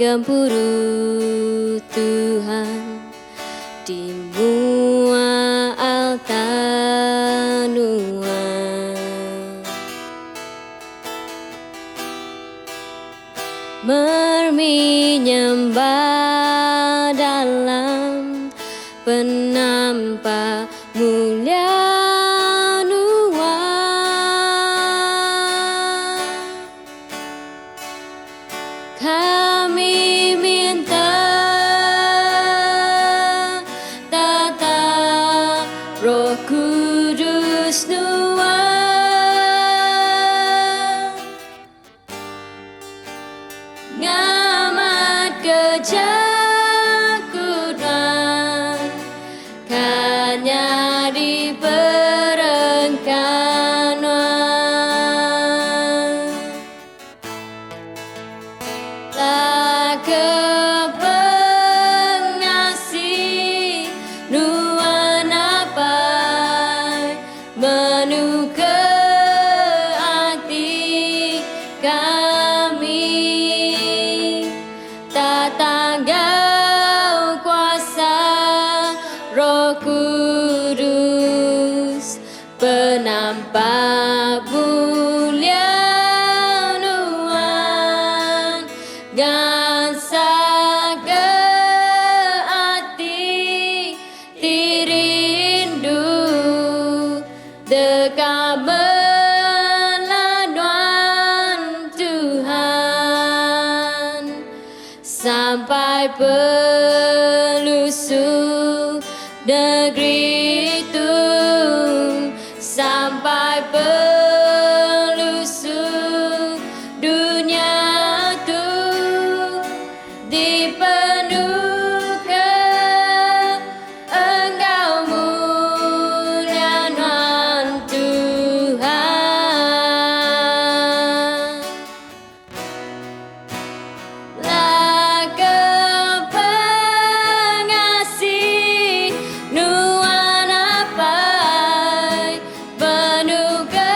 gempuru Tuhan di mua altanua. Menyembah dalam penampa mulia nua. Kami minta tata Roh Kudus nua, ngamat kejakutan kanya di perengkanan. La kepengasih nuan apai menu ke hati kami, tak tanggau kuasa Roh Kudus penampak mulia nuan gansa ke hati tirindu dekat meladuan Tuhan sampai pelusuk negeri itu, sampai pelusuk dunia itu dipenuhkan Engkau mulia Tuhan. La kepengasih nuan apai penuh ke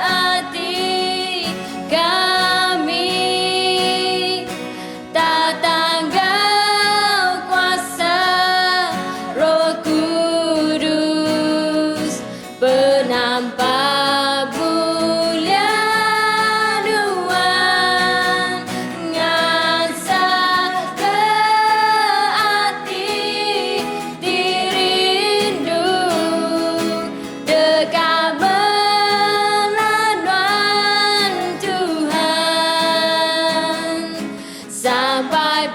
hati kami, tak tanggau kuasa Roh Kudus penampak mulia nuan ngansa ke hati dirindu dekat meladuan Tuhan sampai